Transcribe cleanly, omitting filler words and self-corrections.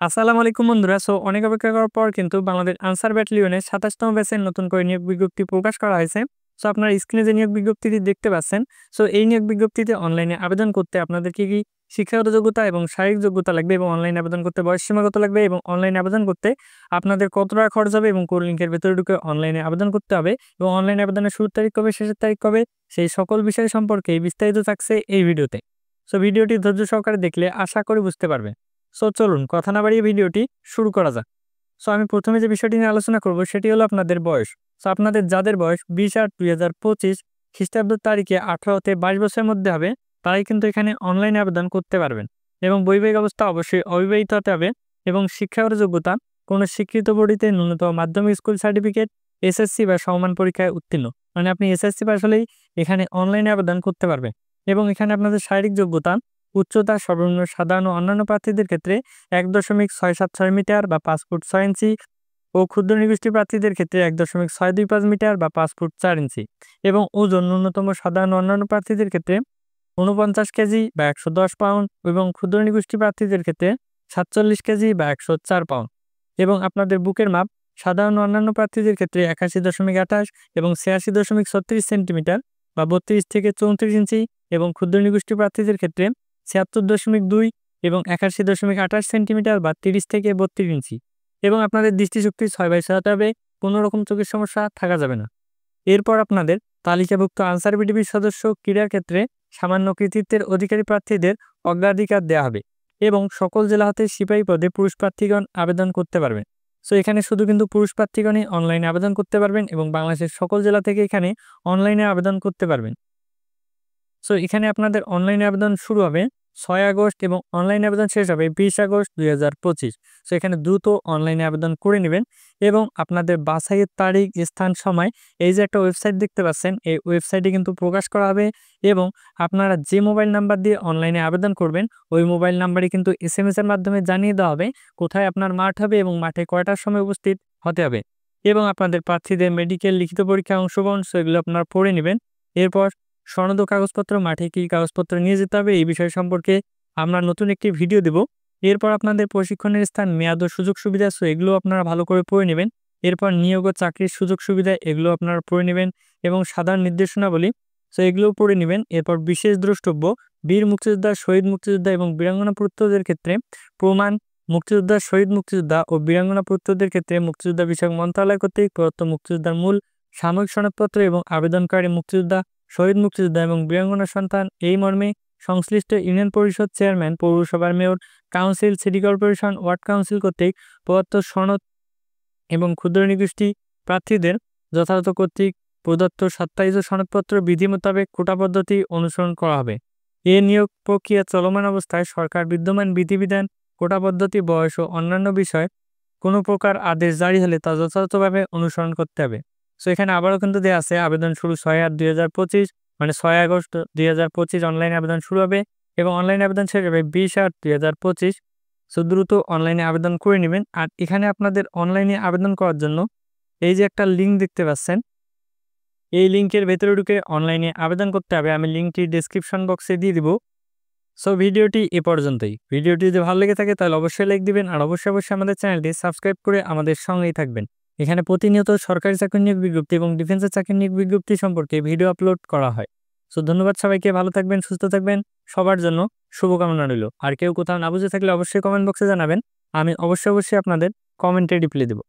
আসসালামু আলাইকুম বন্ধুরা। অনেক অপেক্ষা করার পর কিন্তু বাংলাদেশ আনসার ব্যাটালিয়নের ২৭তম ব্যাচের নতুন করে নিয়োগ বিজ্ঞপ্তি প্রকাশ করা হয়েছে। আপনারা স্ক্রিনে যে নিয়োগ বিজ্ঞপ্তিটি দেখতে পাচ্ছেন, এই নিয়োগ বিজ্ঞপ্তিতে অনলাইনে আবেদন করতে আপনাদের কি শিক্ষাগত যোগ্যতা এবং শারীরিক যোগ্যতা লাগবে এবং অনলাইনে আবেদন করতে বয়সসীমা কত লাগবে এবং অনলাইনে আবেদন করতে আপনাদের কত টাকা খরচ হবে এবং কোন লিঙ্কের ভেতরে ঢুকে অনলাইনে আবেদন করতে হবে এবং অনলাইনে আবেদনের শুরুর তারিখ কবে, শেষের তারিখ কবে, সেই সকল বিষয় সম্পর্কে বিস্তারিত থাকছে এই ভিডিওতে। ভিডিওটি ধৈর্য সহকারে দেখলে আশা করি বুঝতে পারবেন। চলুন কথা না বাড়িয়ে ভিডিওটি শুরু করা যাক। আমি প্রথমে যে বিষয়টি নিয়ে আলোচনা করব সেটি হলো আপনাদের বয়স। আপনাদের যাদের বয়স 20/8/2025 খ্রিস্টাব্দ তারিখে 18 থেকে 22 বছরের মধ্যে হবে, তারাই কিন্তু এখানে অনলাইনে আবেদন করতে পারবেন। এবং বৈবাহিক অবস্থা অবশ্যই অবিবাহিত হতে হবে এবং শিক্ষাগত যোগ্যতা কোনো স্বীকৃত বোর্ডে ন্যূনতম মাধ্যমিক স্কুল সার্টিফিকেট, এসএসসি বা সমমান পরীক্ষায় উত্তীর্ণ, মানে আপনি এসএসসি পাস হলেই এখানে অনলাইনে আবেদন করতে পারবেন। এবং এখানে আপনাদের শারীরিক যোগ্যতা উচ্চতা সর্বনিম্ন সাধারণ ও অন্যান্য প্রার্থীদের ক্ষেত্রে ১.৬৭৬ মিটার বা ৫ ফুট ৬ ইঞ্চি ও ক্ষুদ্র নিগোষ্ঠী প্রার্থীদের ক্ষেত্রে ১.৬২৫ মিটার বা ৫ ফুট ৪ ইঞ্চি এবং ওজন ন্যূনতম সাধারণ ও অন্যান্য প্রার্থীদের ক্ষেত্রে ৪৯ কেজি বা ১১০ পাউন্ড এবং ক্ষুদ্র নিগোষ্ঠী প্রার্থীদের ক্ষেত্রে ৪৭ কেজি বা ১০৪ পাউন্ড। এবং আপনাদের বুকের মাপ সাধারণ ও অন্যান্য প্রার্থীদের ক্ষেত্রে ৮১.২৮ এবং ৮৬.৩৬ সেন্টিমিটার বা ৩২ থেকে ৩৪ ইঞ্চি এবং ক্ষুদ্র নিগোষ্ঠী প্রার্থীদের ক্ষেত্রে ৭৬.২ এবং ৮১.২৮ সেন্টিমিটার বা ৩০ থেকে ৩২ ইঞ্চি। এবং আপনাদের দৃষ্টিশক্তি ৬/৬ হতে হবে, কোনো রকম চোখের সমস্যা থাকা যাবে না। এরপর আপনাদের তালিকাভুক্ত আনসার বিডিবির সদস্য ক্রীড়ার ক্ষেত্রে সামান্য কৃতিত্বের অধিকারী প্রার্থীদের অগ্রাধিকার দেওয়া হবে এবং সকল জেলা হতে সিপাহী পদে পুরুষ প্রার্থীগণ আবেদন করতে পারবেন। এখানে শুধু কিন্তু পুরুষ প্রার্থীগণই অনলাইনে আবেদন করতে পারবেন এবং বাংলাদেশের সকল জেলা থেকে এখানে অনলাইনে আবেদন করতে পারবেন। এখানে আপনাদের অনলাইনে আবেদন শুরু হবে ৬ আগস্ট এবং অনলাইনে আবেদন শেষ হবে ২০ আগস্ট ২০২৫। এখানে দ্রুত অনলাইনে আবেদন করে নেবেন এবং আপনাদের বাছাইয়ের তারিখ, স্থান, সময় এই যে একটা ওয়েবসাইট দেখতে পাচ্ছেন, এই ওয়েবসাইটে কিন্তু প্রকাশ করা হবে এবং আপনারা যে মোবাইল নাম্বার দিয়ে অনলাইনে আবেদন করবেন ওই মোবাইল নাম্বারে কিন্তু SMS এর মাধ্যমে জানিয়ে দেওয়া হবে কোথায় আপনার মাঠ হবে এবং মাঠে কয়টার সময় উপস্থিত হতে হবে। এবং আপনাদের প্রার্থীদের মেডিকেল লিখিত পরীক্ষায় অংশগ্রহণ, এগুলো আপনারা পড়ে নেবেন। এরপর সনদ ও কাগজপত্র, মাঠে কী কাগজপত্র নিয়ে যেতে হবে এই বিষয় সম্পর্কে আমরা নতুন একটি ভিডিও দেব। এরপর আপনাদের প্রশিক্ষণের স্থান, মেয়াদ ও সুযোগ সুবিধা, এগুলো আপনারা ভালো করে পড়ে নেবেন। এরপর নিয়োগ ও চাকরির সুযোগ সুবিধা, এগুলো আপনারা পড়ে নেবেন এবং সাধারণ নির্দেশনাবলী, এগুলোও পড়ে নেবেন। এরপর বিশেষ দ্রষ্টব্য, বীর মুক্তিযোদ্ধা, শহীদ মুক্তিযোদ্ধা এবং বীরাঙ্গনা পুত্রদের ক্ষেত্রে প্রমাণ, মুক্তিযোদ্ধা, শহীদ মুক্তিযোদ্ধা ও বীরাঙ্গনা পুত্রদের ক্ষেত্রে মুক্তিযোদ্ধা বিষয়ক মন্ত্রণালয় কর্তৃক প্রদত্ত মুক্তিযোদ্ধার মূল সাময়িক সনদপত্র এবং আবেদনকারী মুক্তিযোদ্ধা, শহীদ মুক্তিযোদ্ধা এবং বীরাঙ্গনা সন্তান এই মর্মে সংশ্লিষ্ট ইউনিয়ন পরিষদ চেয়ারম্যান, পৌরসভার mayor, council, city corporation, word council কর্তৃক প্রদত্ত সনদ এবং ক্ষুদ্র নিগোষ্ঠী প্রার্থীদের যথাযথ কর্তৃক প্রদত্ত সত্যায়িত সনদপত্র বিধি মোতাবেক কোটা পদ্ধতি অনুসরণ করা হবে। এ নিয়োগ প্রক্রিয়া চলমান অবস্থায় সরকার বিদ্যমান বিধিবিধান, কোটা পদ্ধতি, বয়স ও অন্যান্য বিষয় কোনো প্রকার আদেশ জারি হলে তা যথাযথভাবে অনুসরণ করতে হবে। এখানে আবারও কিন্তু দেওয়া আছে আবেদন শুরু ৬/৮/২০২৫, মানে ৬ আগস্ট ২০২৫ অনলাইনে আবেদন শুরু হবে এবং অনলাইনে আবেদন শেষ হবে ২০/৮/২০২৫। দ্রুত অনলাইনে আবেদন করে নেবেন। আর এখানে আপনাদের অনলাইনে আবেদন করার জন্য এই যে একটা লিঙ্ক দেখতে পাচ্ছেন, এই লিঙ্কের ভেতরে ঢুকে অনলাইনে আবেদন করতে হবে। আমি লিঙ্কটি ডেসক্রিপশন বক্সে দিয়ে দিব। ভিডিওটি এ পর্যন্তই। ভিডিওটি যদি ভালো লেগে থাকে তাহলে অবশ্যই লাইক দিবেন আর অবশ্যই আমাদের চ্যানেলটি সাবস্ক্রাইব করে আমাদের সঙ্গেই থাকবেন। এখানে প্রতিনিয়ত সরকারি চাকরি নিয়োগ বিজ্ঞপ্তি এবং ডিফেন্সের চাকরি নিয়োগ বিজ্ঞপ্তি সম্পর্কে ভিডিও আপলোড করা হয়। ধন্যবাদ সবাইকে, ভালো থাকবেন, সুস্থ থাকবেন, সবার জন্য শুভকামনা রইল। আর কেউ কোথাও না বুঝে থাকলে অবশ্যই কমেন্ট বক্সে জানাবেন, আমি অবশ্যই আপনাদের কমেন্টে রিপ্লাই দেব।